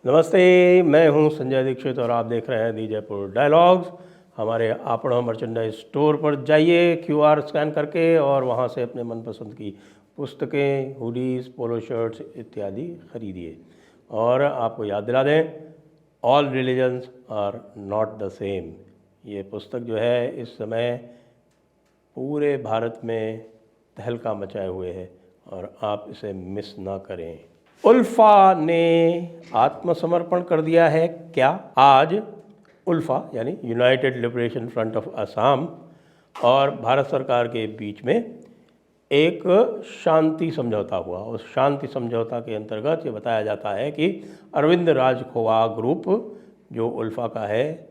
नमस्ते, मैं हूं संजय दीक्षित और आप देख रहे हैं दी जयपुर डायलॉग्स। हमारे आपड़ा मर्चेंडाइज स्टोर पर जाइए क्यूआर स्कैन करके और वहां से अपने मनपसंद की पुस्तकें, हुडीज़, पोलो शर्ट्स इत्यादि खरीदिए। और आपको याद दिला दें, all religions are not the same. ये पुस्तक जो है इस समय पूरे भारत में तहलका मचाए हुए है और आप इसे मिस ना करें। उल्फा ने आत्मसमर्पण कर दिया है क्या? आज उल्फा यानी United liberation front of Assam और भारत सरकार के बीच में एक शांति समझौता हुआ। उस शांति समझौता के अंतर्गत ये बताया जाता है कि अरविंद राजखोवा ग्रुप जो उल्फा का है,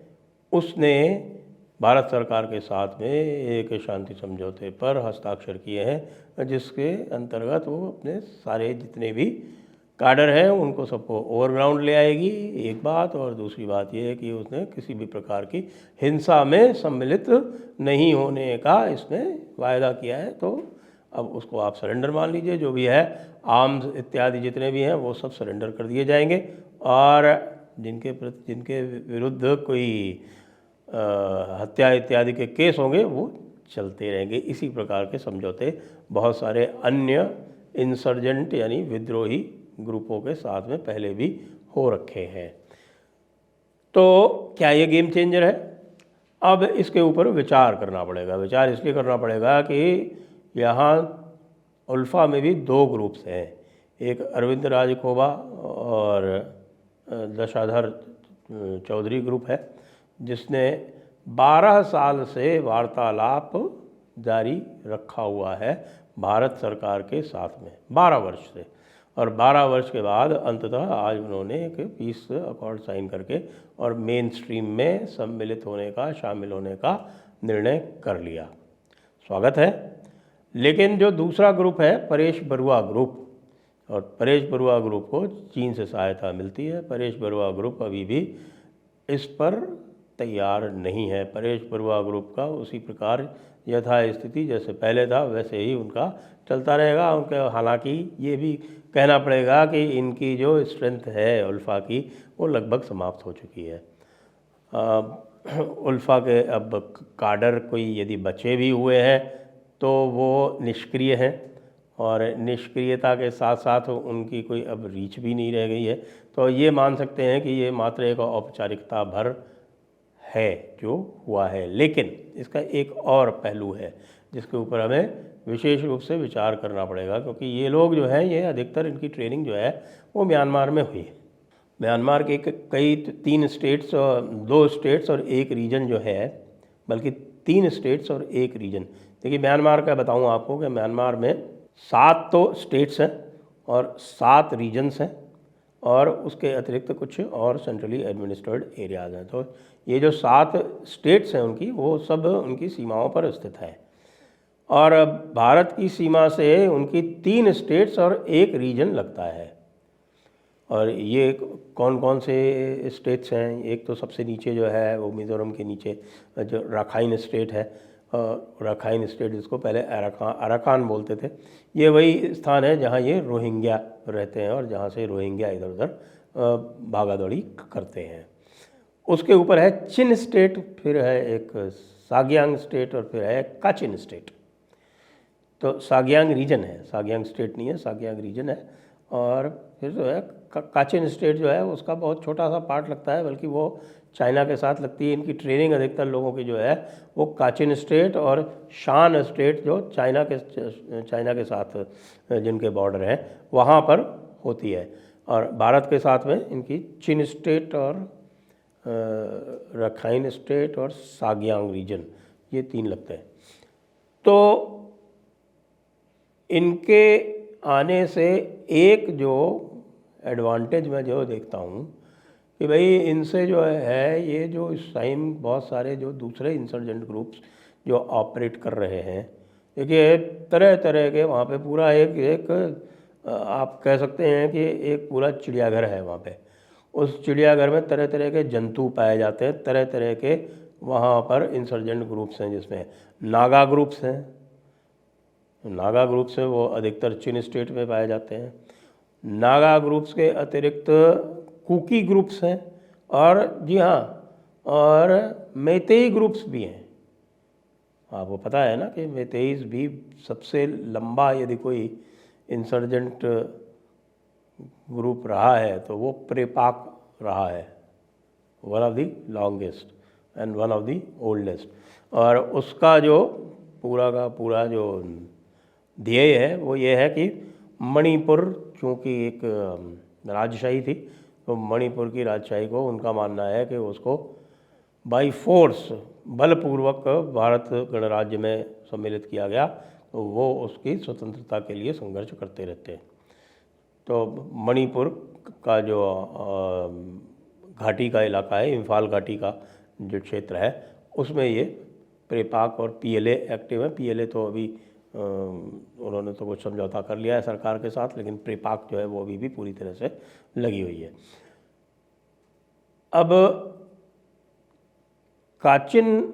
उसने भारत सरकार के साथ में एक शांति समझौते पर हस्ताक्षर किए हैं, जिसके अंतर्गत वो अपने सारे जितने भी काडर हैं उनको सबको ओवरग्राउंड ले आएगी, एक बात। और दूसरी बात ये है कि उसने किसी भी प्रकार की हिंसा में सम्मिलित नहीं होने का इसने वायदा किया है। तो अब उसको आप सरेंडर मान लीजिए, जो भी है आर्म्स इत्यादि जितने भी हैं वो सब सरेंडर कर दिए जाएंगे और जिनके विरुद्ध कोई हत्या इत्यादि के केस होंगे वो चलते रहेंगे। इसी प्रकार के समझौते बहुत सारे अन्य इंसर्जेंट यानी विद्रोही ग्रुपों के साथ में पहले भी हो रखे हैं। तो क्या ये गेम चेंजर है? अब इसके ऊपर विचार करना पड़ेगा। विचार इसलिए करना पड़ेगा कि यहाँ उल्फा में भी दो ग्रुप्स हैं, एक अरविंद राजखोवा और दशाधर चौधरी ग्रुप है, जिसने 12 साल से वार्तालाप जारी रखा हुआ है भारत सरकार के साथ में, 12 वर्ष से। और 12 वर्ष के बाद अंततः आज उन्होंने एक पीस अकॉर्ड साइन करके और मेन स्ट्रीम में सम्मिलित होने का, शामिल होने का निर्णय कर लिया। स्वागत है। लेकिन जो दूसरा ग्रुप है परेश बरुआ ग्रुप, और परेश बरुआ ग्रुप को चीन से सहायता मिलती है। परेश बरुआ ग्रुप अभी भी इस पर तैयार नहीं है। परेश बरुआ ग्रुप का उसी प्रकार यथा स्थिति जैसे पहले था वैसे ही उनका चलता रहेगा। उनके हालांकि ये भी कहना पड़ेगा कि इनकी जो स्ट्रेंथ है उल्फा की वो लगभग समाप्त हो चुकी है। उल्फा के अब काडर कोई यदि बचे भी हुए हैं तो वो निष्क्रिय हैं, और निष्क्रियता के साथ साथ उनकी कोई अब रीच भी नहीं रह गई है। तो ये मान सकते हैं कि ये मात्र एक औपचारिकता भर है जो हुआ है। लेकिन इसका एक और पहलू है जिसके ऊपर हमें विशेष रूप से विचार करना पड़ेगा, क्योंकि ये लोग जो हैं ये अधिकतर इनकी ट्रेनिंग जो है वो म्यांमार में हुई है। म्यांमार के कई 3 स्टेट्स और 2 स्टेट्स और 1 रीजन जो है, बल्कि 3 स्टेट्स और 1 रीजन। देखिए म्यांमार का बताऊं आपको कि म्यांमार में 7 तो स्टेट्स हैं और 7 रीजन्स हैं, और उसके अतिरिक्त कुछ और सेंट्रली एडमिनिस्ट्रेड एरियाज़ हैं। तो ये जो 7 स्टेट्स हैं उनकी, वो सब उनकी सीमाओं पर स्थित है। और भारत की सीमा से उनकी 3 स्टेट्स और 1 रीजन लगता है। और ये कौन कौन से स्टेट्स हैं? एक तो सबसे नीचे जो है वो मिज़ोरम के नीचे जो राखाइन स्टेट है, राखाइन स्टेट जिसको पहले अराकान बोलते थे, ये वही स्थान है जहाँ ये रोहिंग्या रहते हैं और जहाँ से रोहिंग्या इधर उधर भागा दौड़ी करते हैं। उसके ऊपर है चिन स्टेट, फिर है एक साग्यांग स्टेट और फिर है काचिन स्टेट। तो साग्यांग रीजन है, साग्यांग स्टेट नहीं है, साग्यांग रीजन है। और फिर जो है काचिन स्टेट जो है उसका बहुत छोटा सा पार्ट लगता है, बल्कि वो चाइना के साथ लगती है। इनकी ट्रेनिंग अधिकतर लोगों की जो है वो काचिन स्टेट और शान स्टेट जो चाइना के साथ जिनके बॉर्डर हैं वहाँ पर होती है। और भारत के साथ में इनकी चिन स्टेट और रखाइन स्टेट और साग्यांग रीजन, ये 3 लगते हैं। तो इनके आने से एक जो एडवांटेज मैं जो देखता हूँ कि भाई इनसे जो है ये जो इस टाइम बहुत सारे जो दूसरे इंसर्जेंट ग्रुप्स जो ऑपरेट कर रहे हैं, देखिए तरह तरह के वहाँ पे पूरा एक आप कह सकते हैं कि एक पूरा चिड़ियाघर है वहाँ पे। उस चिड़ियाघर में तरह तरह के जंतु पाए जाते हैं, तरह तरह के वहाँ पर इंसर्जेंट ग्रुप्स हैं, जिसमें नागा ग्रुप्स हैं। नागा ग्रुप्स हैं वो अधिकतर चिन स्टेट में पाए जाते हैं। नागा ग्रुप्स के अतिरिक्त कुकी ग्रुप्स हैं और जी हाँ, और मेतेई ग्रुप्स भी हैं। आपको पता है ना कि मेतेईस भी सबसे लंबा यदि कोई इंसर्जेंट ग्रुप रहा है तो वो प्रेपाक रहा है, one of the longest and one of the oldest. और उसका जो पूरा का पूरा जो ध्येय है वो ये है कि मणिपुर चूँकि एक राजशाही थी, तो मणिपुर की राजशाही को उनका मानना है कि उसको बाई फोर्स बलपूर्वक भारत गणराज्य में सम्मिलित किया गया, तो वो उसकी स्वतंत्रता के लिए संघर्ष करते रहते हैं। तो मणिपुर का जो घाटी का इलाका है, इम्फाल घाटी का जो क्षेत्र है, उसमें ये प्रेपाक और पीएलए एक्टिव है। पीएलए तो अभी उन्होंने तो कुछ समझौता कर लिया है सरकार के साथ, लेकिन प्रेपाक जो है वो अभी भी पूरी तरह से लगी हुई है। अब काचिन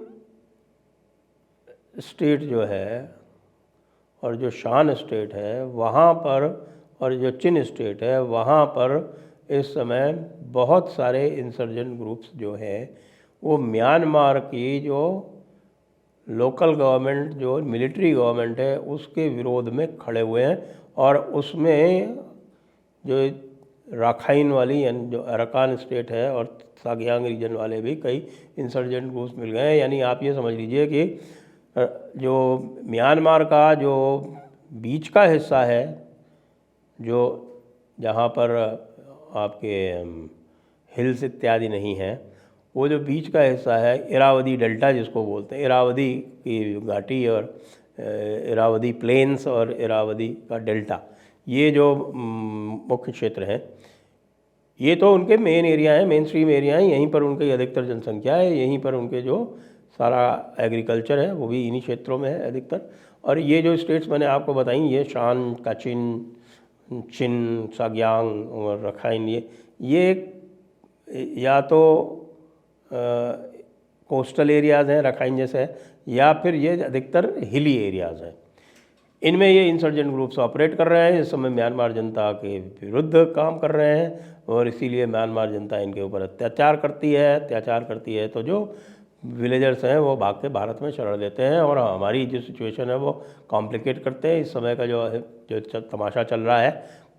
स्टेट जो है और जो शान स्टेट है वहाँ पर, और जो चिन स्टेट है वहाँ पर इस समय बहुत सारे इंसर्जेंट ग्रुप्स जो हैं वो म्यांमार की जो लोकल गवर्नमेंट, जो मिलिट्री गवर्नमेंट है, उसके विरोध में खड़े हुए हैं। और उसमें जो राखाइन वाली यानी जो अराकान स्टेट है और सागियांग रीजन वाले भी कई इंसर्जेंट ग्रुप्स मिल गए हैं। यानी आप ये समझ लीजिए कि जो म्यांमार का जो बीच का हिस्सा है, जो जहाँ पर आपके हिल्स इत्यादि नहीं हैं, वो जो बीच का हिस्सा है, इरावदी डेल्टा जिसको बोलते हैं, इरावदी की घाटी और इरावदी प्लेन्स और इरावदी का डेल्टा, ये जो मुख्य क्षेत्र हैं, ये तो उनके मेन एरिया हैं, मेन स्ट्रीम एरिया हैं। यहीं पर उनकी अधिकतर जनसंख्या है, यहीं पर उनके जो सारा एग्रीकल्चर है वो भी इन्हीं क्षेत्रों में है अधिकतर। और ये जो स्टेट्स मैंने आपको बताई, ये शान, काचिन, चिन, साग्यांग और रखाइन, ये या तो कोस्टल एरियाज़ हैं रखाइन जैसे, या फिर ये अधिकतर हिली एरियाज़ हैं। इनमें ये इंसर्जेंट ग्रुप्स ऑपरेट कर रहे हैं। इस समय म्यांमार जनता के विरुद्ध काम कर रहे हैं और इसीलिए म्यांमार जनता इनके ऊपर अत्याचार करती है। तो जो विलेजर्स हैं वो भाग के भारत में शरण लेते हैं और हमारी जो सिचुएशन है वो कॉम्प्लिकेट करते हैं। इस समय का जो तमाशा चल रहा है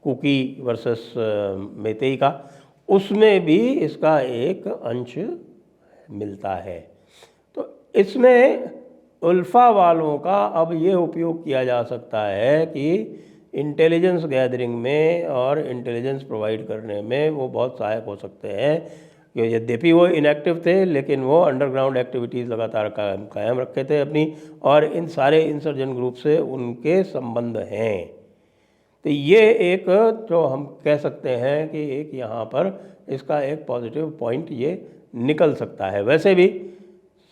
कुकी वर्सेस मेतेई का, उसमें भी इसका एक अंश मिलता है। तो इसमें उल्फा वालों का अब ये उपयोग किया जा सकता है कि इंटेलिजेंस गैदरिंग में और इंटेलिजेंस प्रोवाइड करने में वो बहुत सहायक हो सकते हैं। यद्यपि वो इनएक्टिव थे, लेकिन वो अंडरग्राउंड एक्टिविटीज़ लगातार कायम रखे थे अपनी, और इन सारे इंसर्जेंट ग्रुप से उनके संबंध हैं। तो ये एक जो हम कह सकते हैं कि एक यहाँ पर इसका एक पॉजिटिव पॉइंट ये निकल सकता है। वैसे भी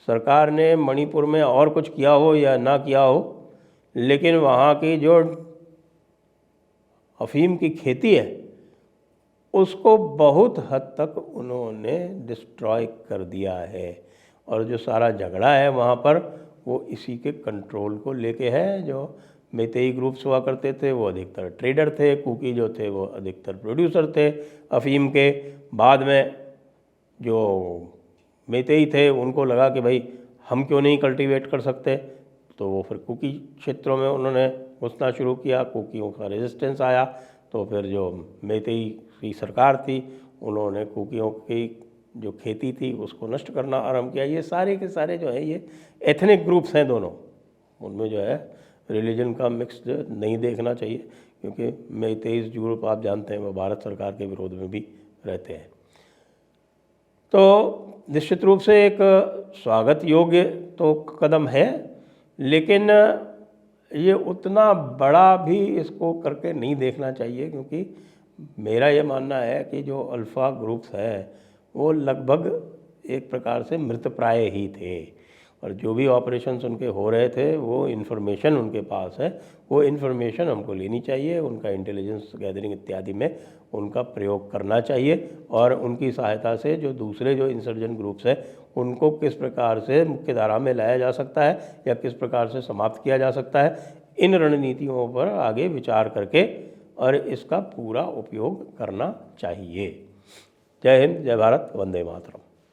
सरकार ने मणिपुर में और कुछ किया हो या ना किया हो, लेकिन वहाँ की जो अफीम की खेती है उसको बहुत हद तक उन्होंने डिस्ट्रॉय कर दिया है। और जो सारा झगड़ा है वहाँ पर वो इसी के कंट्रोल को लेके है। जो मेतेई ग्रुप्स हुआ करते थे वो अधिकतर ट्रेडर थे, कुकी जो थे वो अधिकतर प्रोड्यूसर थे अफीम के। बाद में जो मेतेई थे उनको लगा कि भाई हम क्यों नहीं कल्टीवेट कर सकते, तो वो फिर कुकी क्षेत्रों में उन्होंने घुसना शुरू किया। कुकियों का रेजिस्टेंस आया तो फिर जो मेतेई की सरकार थी उन्होंने कुकियों की जो खेती थी उसको नष्ट करना आरंभ किया। ये सारे के सारे जो है ये एथनिक ग्रुप्स हैं दोनों, उनमें जो है रिलीजन का मिक्स नहीं देखना चाहिए, क्योंकि मेतेई ग्रुप आप जानते हैं वो भारत सरकार के विरोध में भी रहते हैं। तो निश्चित रूप से एक स्वागत योग्य तो कदम है, लेकिन ये उतना बड़ा भी इसको करके नहीं देखना चाहिए, क्योंकि मेरा ये मानना है कि जो अल्फ़ा ग्रुप्स है वो लगभग एक प्रकार से मृतप्राय ही थे, और जो भी ऑपरेशंस उनके हो रहे थे वो इन्फॉर्मेशन उनके पास है, वो इन्फॉर्मेशन हमको लेनी चाहिए, उनका इंटेलिजेंस गैदरिंग इत्यादि में उनका प्रयोग करना चाहिए, और उनकी सहायता से जो दूसरे जो इंसर्जेंट ग्रुप्स हैं उनको किस प्रकार से मुख्य धारा में लाया जा सकता है या किस प्रकार से समाप्त किया जा सकता है, इन रणनीतियों पर आगे विचार करके और इसका पूरा उपयोग करना चाहिए। जय हिंद, जय भारत, वंदे मातरम।